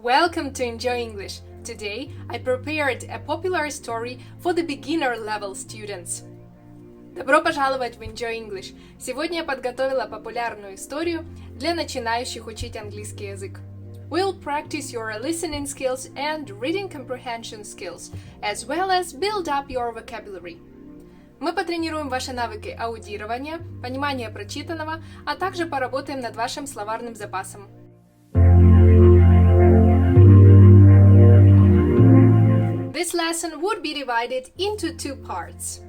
Welcome to Enjoy English. Today, I prepared a popular story for the beginner level students. Добро пожаловать в Enjoy English. Сегодня я подготовила популярную историю для начинающих учить английский язык. We'll practice your listening skills and reading comprehension skills, as well as build up your vocabulary. Мы потренируем ваши навыки аудирования, понимания прочитанного, а также поработаем над вашим словарным запасом. This lesson would be divided into two parts.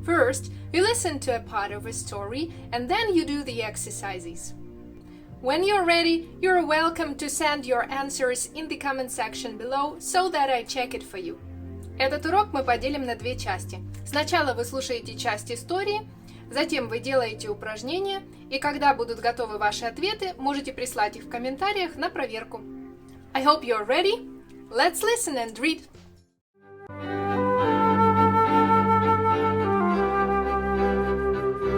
First, you listen to a part of a story and then you do the exercises. When you're ready, you're welcome to send your answers in the comment section below so that I check it for you. Этот урок мы поделим на две части. Сначала вы слушаете часть истории, затем вы делаете упражнения, и когда будут готовы ваши ответы, можете прислать их в комментариях на проверку. I hope you're ready. Let's listen and read.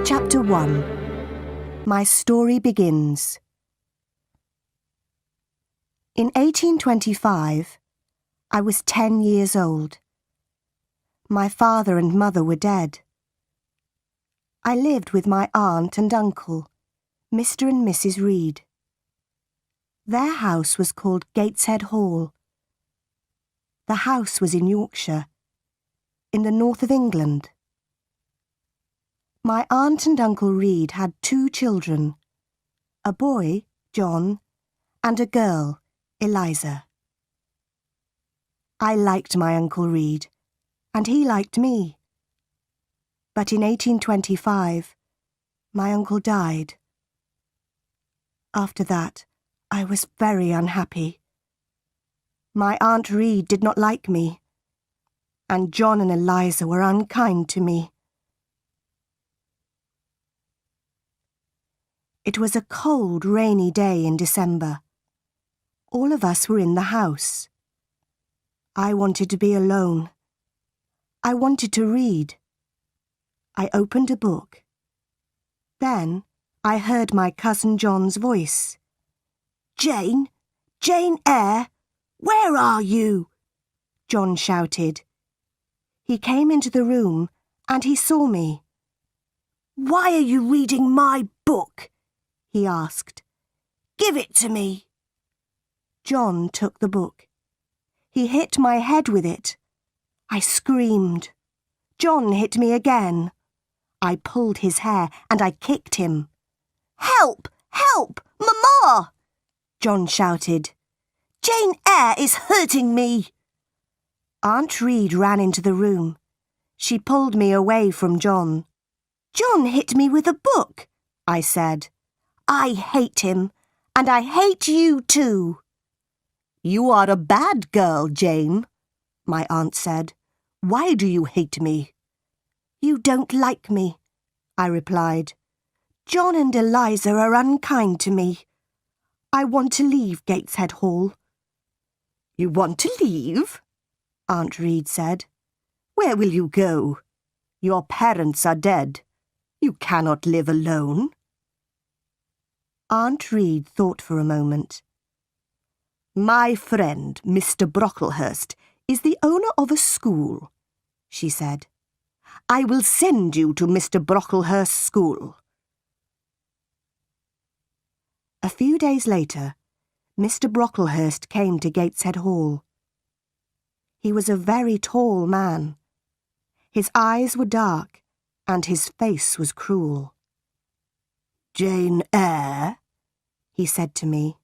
Chapter 1. My story begins. In 1825, I was 10 years old. My father and mother were dead. I lived with my aunt and uncle, Mr. and Mrs. Reed. Their house was called Gateshead Hall. The house was in Yorkshire, in the north of England. My aunt and Uncle Reed had two children, a boy, John, and a girl, Eliza. I liked my Uncle Reed, and he liked me. But in 1825, my uncle died. After that, I was very unhappy. My Aunt Reed did not like me, and John and Eliza were unkind to me. It was a cold, rainy day in December. All of us were in the house. I wanted to be alone. I wanted to read. I opened a book. Then I heard my cousin John's voice. "Jane! Jane Eyre! Where are you?" John shouted. He came into the room and he saw me. "Why are you reading my book?" he asked. "Give it to me." John took the book. He hit my head with it. I screamed. John hit me again. I pulled his hair and I kicked him. "Help! Help! Mama!" John shouted. "Jane Eyre is hurting me." Aunt Reed ran into the room. She pulled me away from John. "John hit me with a book," I said. "I hate him, and I hate you too." "You are a bad girl, Jane," my aunt said. "Why do you hate me?" "You don't like me," I replied. "John and Eliza are unkind to me. I want to leave Gateshead Hall." "You want to leave?" Aunt Reed said. "Where will you go? Your parents are dead. You cannot live alone." Aunt Reed thought for a moment. "My friend, Mr. Brocklehurst, is the owner of a school," she said. "I will send you to Mr. Brocklehurst's school." A few days later, Mr. Brocklehurst came to Gateshead Hall. He was a very tall man. His eyes were dark, and his face was cruel. "Jane Eyre," he said to me,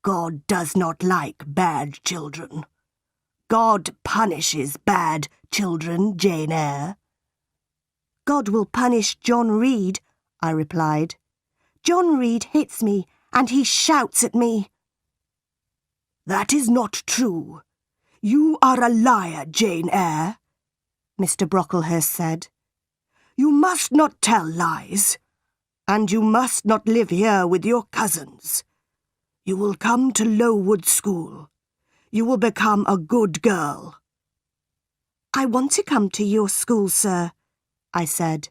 "God does not like bad children. God punishes bad children, Jane Eyre." "God will punish John Reed," I replied. "John Reed hits me and he shouts at me." "That is not true. You are a liar, Jane Eyre," Mr. Brocklehurst said. "You must not tell lies. And you must not live here with your cousins. You will come to Lowood School. You will become a good girl." "I want to come to your school, sir," I said.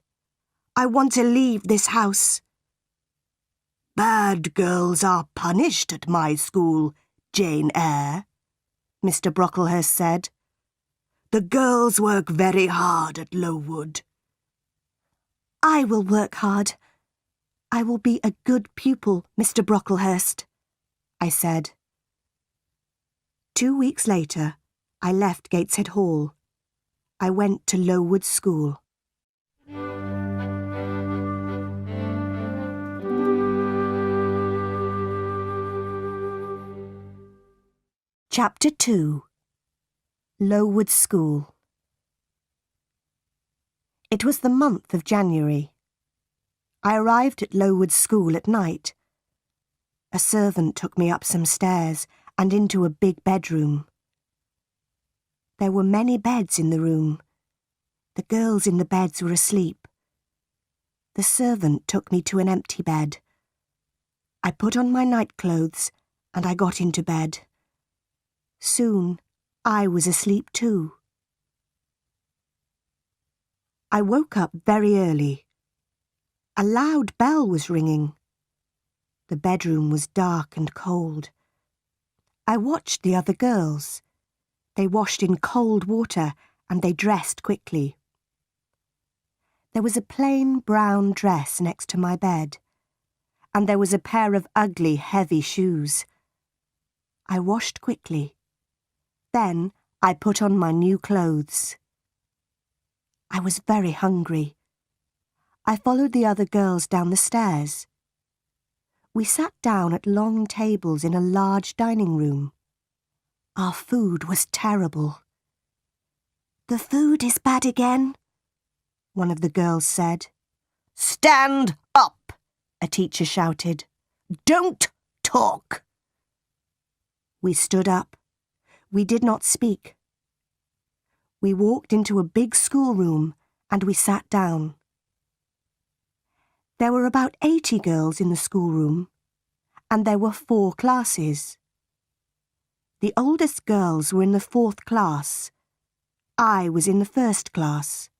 "I want to leave this house." "Bad girls are punished at my school, Jane Eyre, Mr. Brocklehurst said. The girls work very hard at Lowood. I will work hard. I will be a good pupil, Mr. Brocklehurst, I said. 2 weeks later, I left Gateshead Hall. I went to Lowood School. Chapter 2. Lowood School. It was the month of January. I arrived at Lowood School at night. A servant took me up some stairs and into a big bedroom. There were many beds in the room. The girls in the beds were asleep. The servant took me to an empty bed. I put on my nightclothes and I got into bed. Soon I was asleep too. I woke up very early. A loud bell was ringing. The bedroom was dark and cold. I watched the other girls. They washed in cold water and they dressed quickly. There was a plain brown dress next to my bed, and there was a pair of ugly, heavy shoes. I washed quickly. Then I put on my new clothes. I was very hungry. I followed the other girls down the stairs. We sat down at long tables in a large dining room. Our food was terrible. The food is bad again, one of the girls said. Stand up, a teacher shouted. Don't talk. We stood up. We did not speak. We walked into a big schoolroom and we sat down. There were about 80 girls in the schoolroom, and there were 4 classes. The oldest girls were in the 4th class. I was in the 1st class.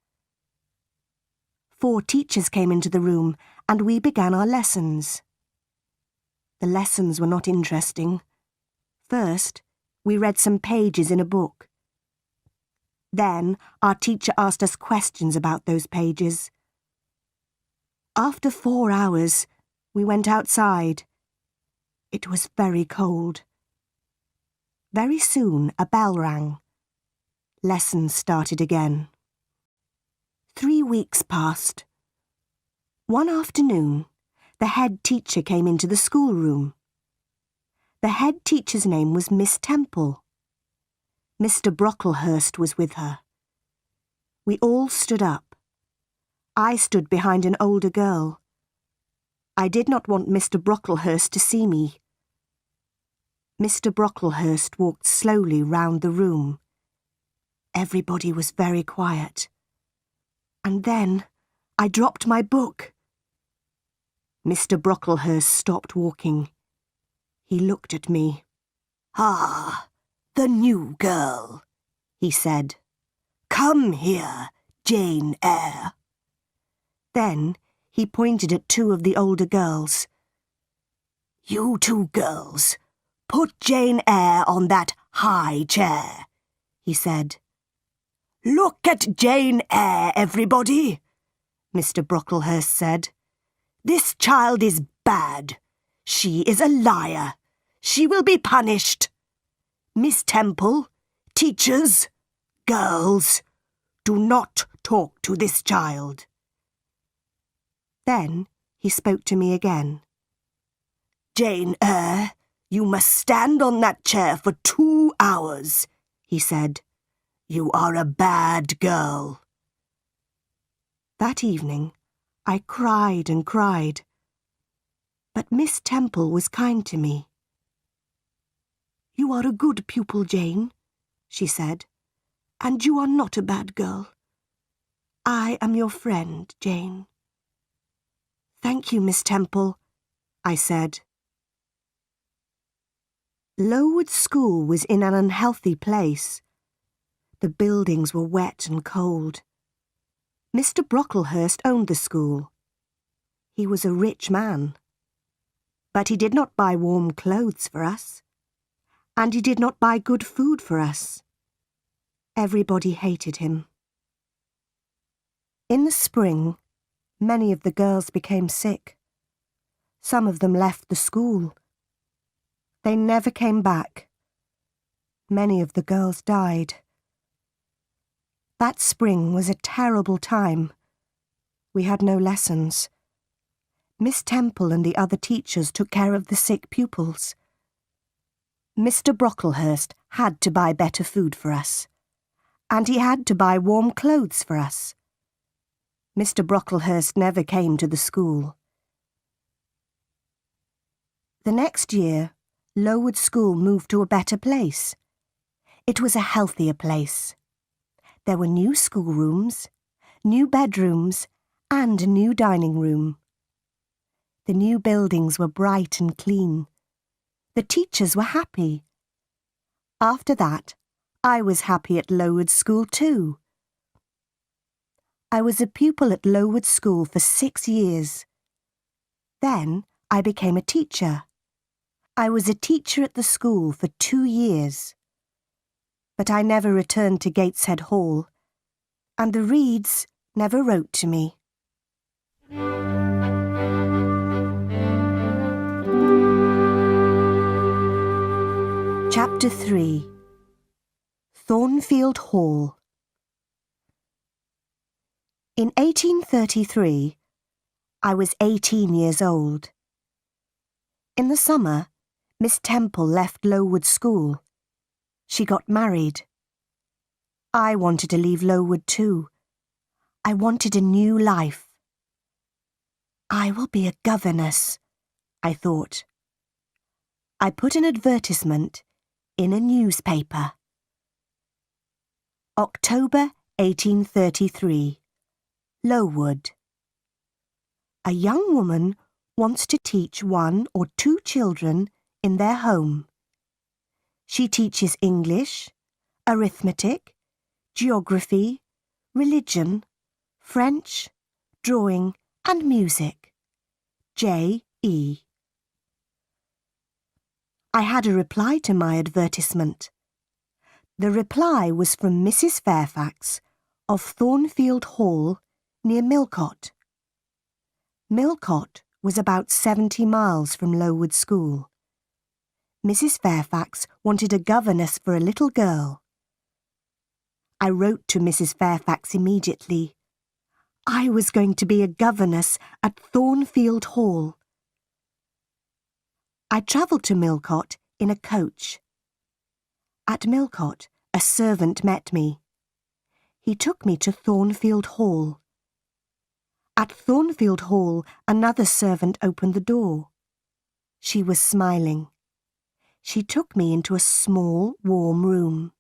4 teachers came into the room, and we began our lessons. The lessons were not interesting. First, we read some pages in a book. Then, our teacher asked us questions about those pages. After 4 hours, we went outside. It was very cold. Very soon, a bell rang. Lessons started again. 3 weeks passed. One afternoon, the head teacher came into the schoolroom. The head teacher's name was Miss Temple. Mr. Brocklehurst was with her. We all stood up. I stood behind an older girl. I did not want Mr. Brocklehurst to see me. Mr. Brocklehurst walked slowly round the room. Everybody was very quiet. And then I dropped my book. Mr. Brocklehurst stopped walking. He looked at me. Ah, the new girl, he said. Come here, Jane Eyre. Then he pointed at 2 of the older girls. You 2 girls, put Jane Eyre on that high chair, he said. Look at Jane Eyre, everybody, Mr. Brocklehurst said. This child is bad. She is a liar. She will be punished. Miss Temple, teachers, girls, do not talk to this child. Then he spoke to me again. Jane Eyre, you must stand on that chair for 2 hours, he said. You are a bad girl. That evening, I cried and cried. But Miss Temple was kind to me. You are a good pupil, Jane, she said, and you are not a bad girl. I am your friend, Jane. Thank you, Miss Temple, I said. Lowood School was in an unhealthy place. The buildings were wet and cold. Mr. Brocklehurst owned the school. He was a rich man. But he did not buy warm clothes for us. and he did not buy good food for us. Everybody hated him. In the spring, many of the girls became sick. Some of them left the school. They never came back. Many of the girls died. That spring was a terrible time. We had no lessons. Miss Temple and the other teachers took care of the sick pupils. Mr. Brocklehurst had to buy better food for us, and he had to buy warm clothes for us. Mr. Brocklehurst never came to the school. The next year, Lowood School moved to a better place. It was a healthier place. There were new schoolrooms, new bedrooms, and a new dining room. The new buildings were bright and clean. The teachers were happy. After that, I was happy at Lowood School too. I was a pupil at Lowood School for 6 years. Then I became a teacher. I was a teacher at the school for 2 years. But I never returned to Gateshead Hall, and the Reeds never wrote to me. Chapter 3. Thornfield Hall. In 1833, I was 18 years old. In the summer, Miss Temple left Lowood School. She got married. I wanted to leave Lowood too. I wanted a new life. I will be a governess, I thought. I put an advertisement in a newspaper. October 1833. Lowood. A young woman wants to teach 1 or 2 children in their home. She teaches English, arithmetic, geography, religion, French, drawing and music. J.E. I had a reply to my advertisement. The reply was from Mrs. Fairfax of Thornfield Hall near Millcote. Millcote was about 70 miles from Lowood School. Mrs. Fairfax wanted a governess for a little girl. I wrote to Mrs. Fairfax immediately. I was going to be a governess at Thornfield Hall. I travelled to Millcote in a coach. At Millcote, a servant met me. He took me to Thornfield Hall. At Thornfield Hall, another servant opened the door. She was smiling. She took me into a small, warm room.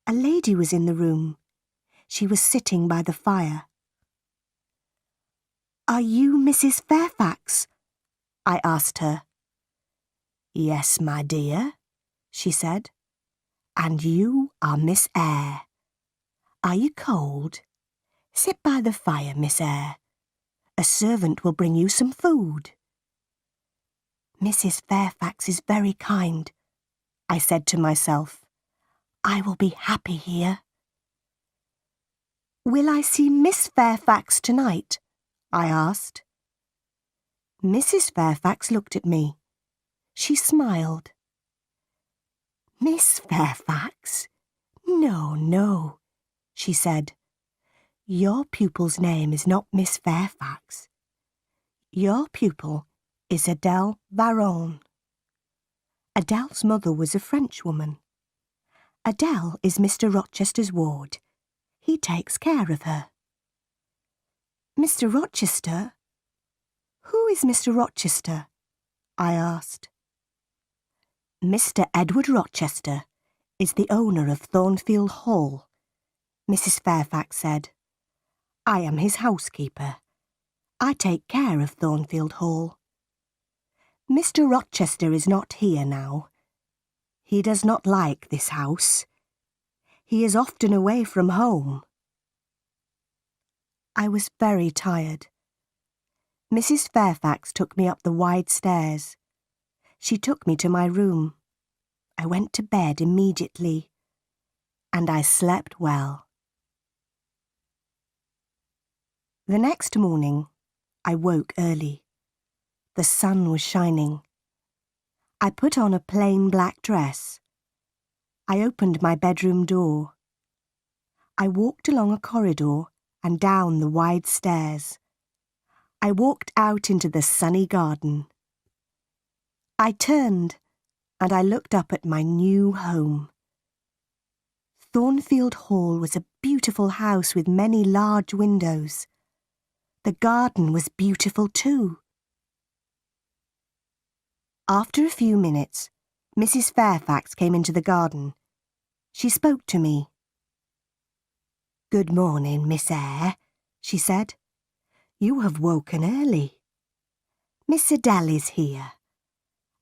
A lady was in the room. She was sitting by the fire. "Are you Mrs. Fairfax?" I asked her. "Yes, my dear," she said. "And you are Miss Eyre. Are you cold? Sit by the fire, Miss Eyre. A servant will bring you some food." "Mrs. Fairfax is very kind," I said to myself. "I will be happy here." "Will I see Miss Fairfax tonight?" I asked. Mrs. Fairfax looked at me. She smiled. "Miss Fairfax? No, no," she said. "Your pupil's name is not Miss Fairfax. Your pupil is Adele Varron." Adele's mother was a Frenchwoman. Adele is Mr. Rochester's ward. He takes care of her. "Mr. Rochester? Who is Mr. Rochester?" I asked. "Mr. Edward Rochester is the owner of Thornfield Hall," Mrs. Fairfax said. "I am his housekeeper. I take care of Thornfield Hall. Mr. Rochester is not here now. He does not like this house. He is often away from home." I was very tired. Mrs. Fairfax took me up the wide stairs. She took me to my room. I went to bed immediately, and I slept well. The next morning, I woke early. The sun was shining. I put on a plain black dress. I opened my bedroom door. I walked along a corridor and down the wide stairs. I walked out into the sunny garden. I turned and I looked up at my new home. Thornfield Hall was a beautiful house with many large windows. The garden was beautiful too. After a few minutes, Mrs. Fairfax came into the garden. She spoke to me. "Good morning, Miss Eyre," she said. "You have woken early. Miss Adele is here.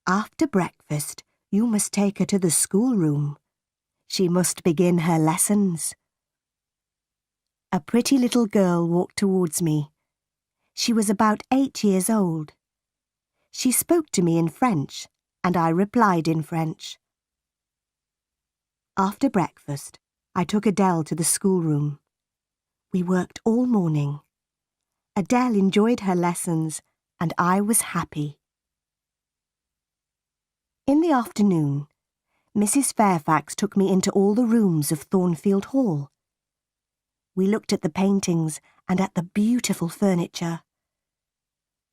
After breakfast, you must take her to the schoolroom. She must begin her lessons." A pretty little girl walked towards me. She was about 8 years old. She spoke to me in French, and I replied in French. After breakfast, I took Adele to the schoolroom. We worked all morning. Adele enjoyed her lessons, and I was happy. In the afternoon, Mrs. Fairfax took me into all the rooms of Thornfield Hall. We looked at the paintings and at the beautiful furniture.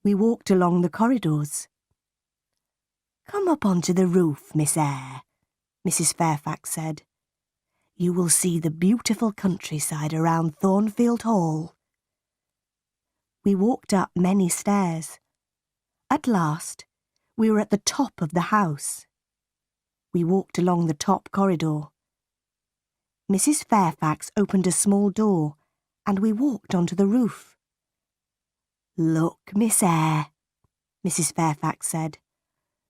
We walked along the corridors. "Come up onto the roof, Miss Eyre," Mrs. Fairfax said. "You will see the beautiful countryside around Thornfield Hall." We walked up many stairs. At last, we were at the top of the house. We walked along the top corridor. Mrs. Fairfax opened a small door, and we walked onto the roof. "Look, Miss Eyre," Mrs. Fairfax said.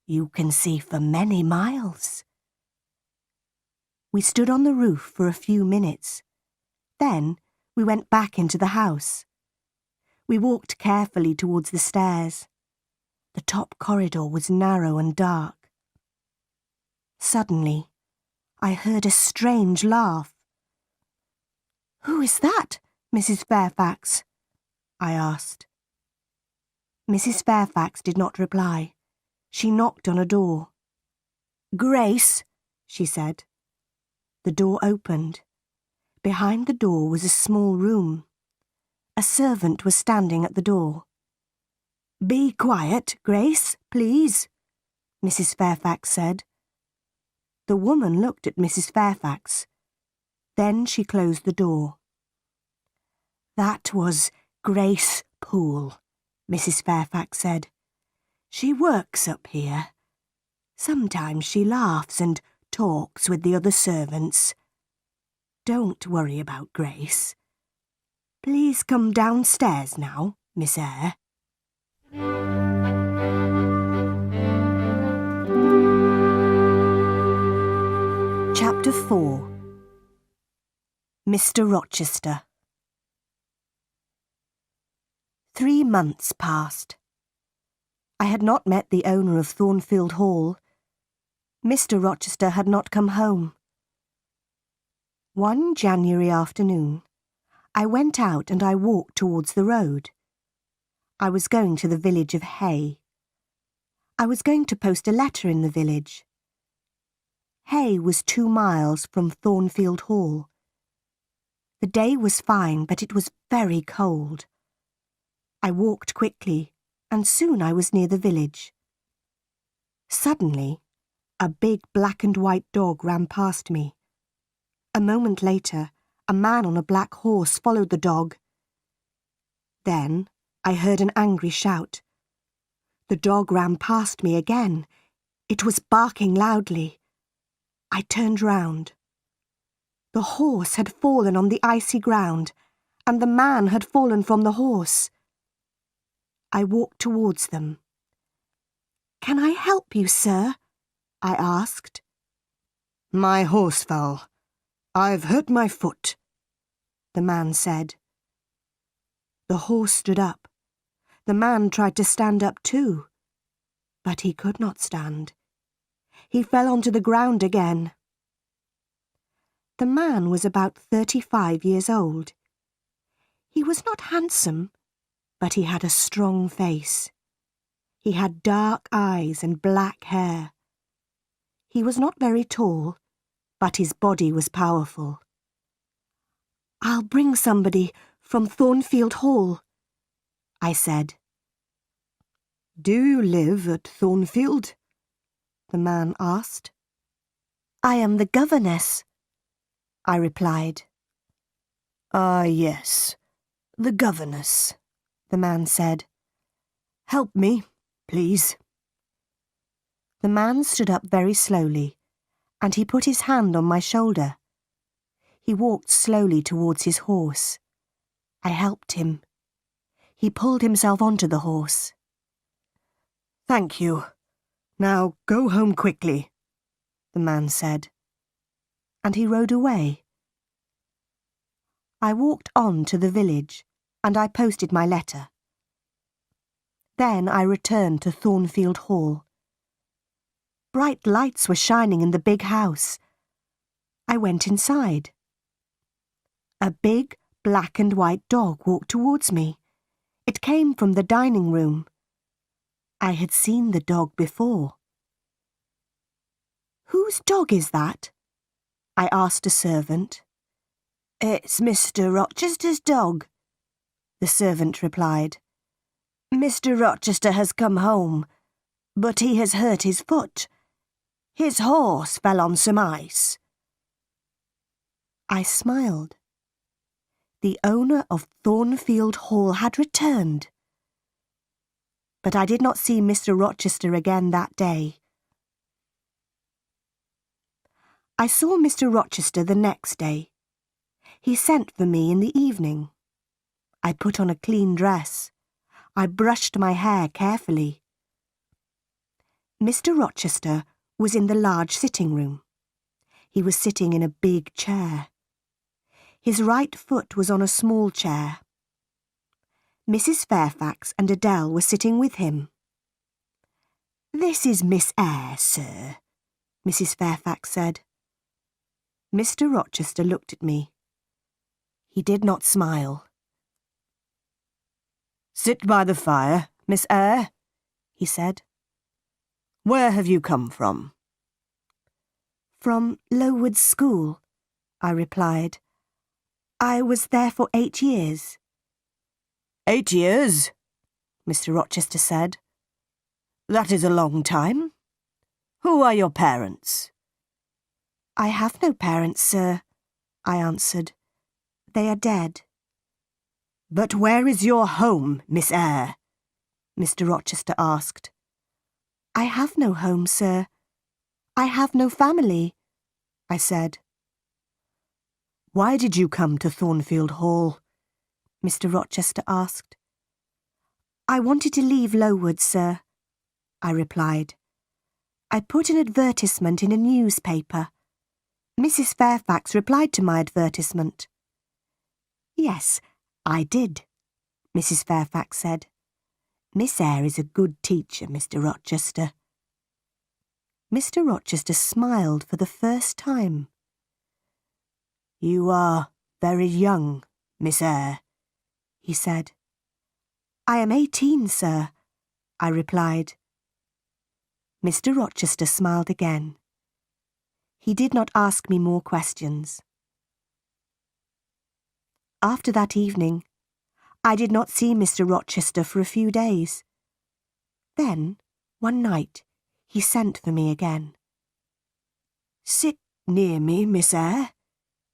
"You can see for many miles." We stood on the roof for a few minutes. Then we went back into the house. We walked carefully towards the stairs. The top corridor was narrow and dark. Suddenly, I heard a strange laugh. "Who is that, Mrs. Fairfax?" I asked. Mrs. Fairfax did not reply. She knocked on a door. "Grace," she said. The door opened. Behind the door was a small room. A servant was standing at the door. "Be quiet, Grace, please," Mrs. Fairfax said. The woman looked at Mrs. Fairfax. Then she closed the door. "That was Grace Poole," Mrs. Fairfax said. "She works up here. Sometimes she laughs and talks with the other servants. Don't worry about Grace. Please come downstairs now, Miss Eyre." Chapter 4. Mr. Rochester. 3 months passed. I had not met the owner of Thornfield Hall. Mr. Rochester had not come home. One January afternoon, I went out and I walked towards the road. I was going to the village of Hay. I was going to post a letter in the village. Hay was 2 miles from Thornfield Hall. The day was fine, but it was very cold. I walked quickly, and soon I was near the village. Suddenly, a big black and white dog ran past me. A moment later, a man on a black horse followed the dog. Then I heard an angry shout. The dog ran past me again. It was barking loudly. I turned round. The horse had fallen on the icy ground, and the man had fallen from the horse. I walked towards them. "Can I help you, sir?" I asked. "My horse fell. I've hurt my foot," the man said. The horse stood up. The man tried to stand up too, but he could not stand. He fell onto the ground again. The man was about 35 years old. He was not handsome, but he had a strong face. He had dark eyes and black hair. He was not very tall, but his body was powerful. "I'll bring somebody from Thornfield Hall," I said. "Do you live at Thornfield?" the man asked. "I am the governess," I replied. "Ah, yes, the governess," the man said. "Help me, please." The man stood up very slowly, and he put his hand on my shoulder. He walked slowly towards his horse. I helped him. He pulled himself onto the horse. "Thank you. Now go home quickly," the man said. And he rode away. I walked on to the village, and I posted my letter. Then I returned to Thornfield Hall. Bright lights were shining in the big house. I went inside. A big black and white dog walked towards me. It came from the dining room. I had seen the dog before. "Whose dog is that?" I asked a servant. "It's Mr. Rochester's dog," the servant replied. "Mr. Rochester has come home, but he has hurt his foot. His horse fell on some ice." I smiled. The owner of Thornfield Hall had returned. But I did not see Mr. Rochester again that day. I saw Mr. Rochester the next day. He sent for me in the evening. I put on a clean dress. I brushed my hair carefully. Mr. Rochester was in the large sitting room. He was sitting in a big chair. His right foot was on a small chair. Mrs. Fairfax and Adele were sitting with him. "This is Miss Eyre, sir," Mrs. Fairfax said. Mr. Rochester looked at me. He did not smile. "Sit by the fire, Miss Eyre," he said. "Where have you come from?" "From Lowood School," I replied. "I was there for 8 years." "8 years?" Mr. Rochester said. "That is a long time. Who are your parents?" "I have no parents, sir," I answered. "They are dead." "But where is your home, Miss Eyre?" Mr. Rochester asked. "I have no home, sir. I have no family," I said. "Why did you come to Thornfield Hall?" Mr. Rochester asked. "I wanted to leave Lowood, sir," I replied. "I put an advertisement in a newspaper. Mrs. Fairfax replied to my advertisement." "Yes, I did," Mrs. Fairfax said. "Miss Eyre is a good teacher, Mr. Rochester." Mr. Rochester smiled for the first time. "You are very young, Miss Eyre," he said. "I am 18, sir," I replied. Mr. Rochester smiled again. He did not ask me more questions. After that evening, I did not see Mr. Rochester for a few days. Then, one night, he sent for me again. "Sit near me, Miss Eyre,"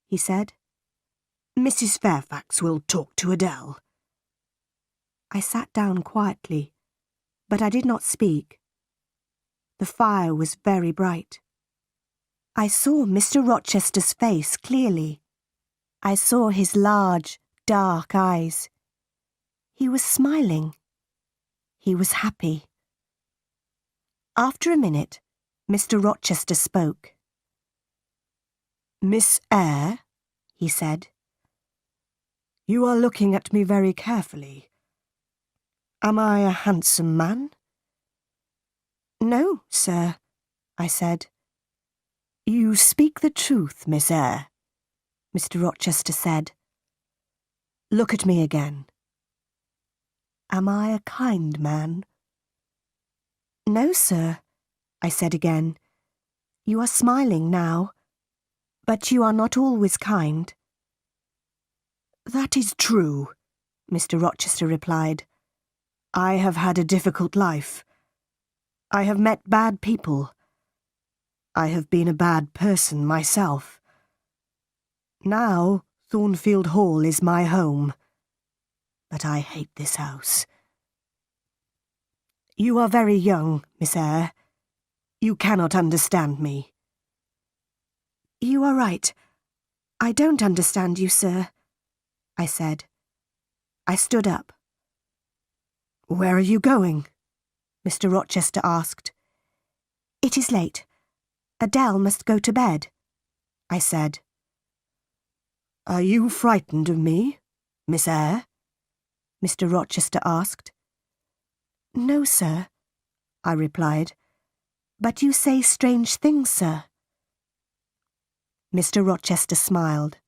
he said. "Mrs. Fairfax will talk to Adele." I sat down quietly, but I did not speak. The fire was very bright. I saw Mr. Rochester's face clearly. I saw his large, dark eyes. He was smiling. He was happy. After a minute, Mr. Rochester spoke. "Miss Eyre," he said, "you are looking at me very carefully. Am I a handsome man?" "No, sir," I said. You speak the truth, Miss Eyre, Mr. Rochester said. Look at me again. Am I a kind man? No, sir, I said again. You are smiling now, but you are not always kind. That is true, Mr. Rochester replied. I have had a difficult life. I have met bad people. I have been a bad person myself. Now, Thornfield Hall is my home, but I hate this house. You are very young, Miss Eyre. You cannot understand me. You are right. I don't understand you, sir, I said. I stood up. Where are you going? Mr. Rochester asked. It is late. Adele must go to bed, I said. Are you frightened of me, Miss Eyre? Mr. Rochester asked. No, sir, I replied. But you say strange things, sir. Mr. Rochester smiled.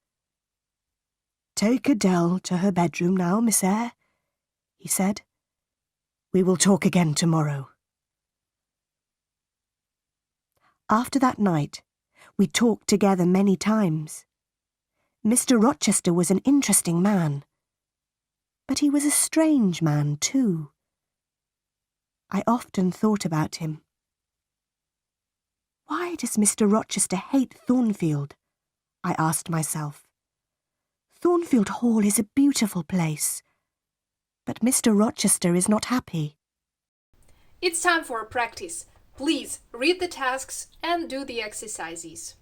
Take Adele to her bedroom now, Miss Eyre, he said. We will talk again tomorrow. After that night, we talked together many times. Mr. Rochester was an interesting man, but he was a strange man too. I often thought about him. Why does Mr. Rochester hate Thornfield? I asked myself. Thornfield Hall is a beautiful place, but Mr. Rochester is not happy. It's time for practice. Please read the tasks and do the exercises.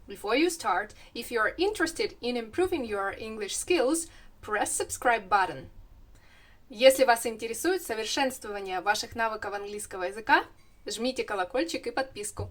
Before you start, if you are interested in improving your English skills, press subscribe button. Если вас интересует совершенствование ваших навыков английского языка, жмите колокольчик и подписку.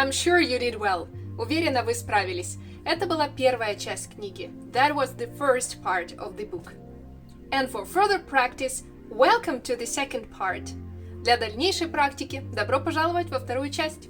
I'm sure you did well. Уверена, вы справились. Это была первая часть книги. That was the first part of the book. And for further practice, welcome to the second part. Для дальнейшей практики добро пожаловать во вторую часть.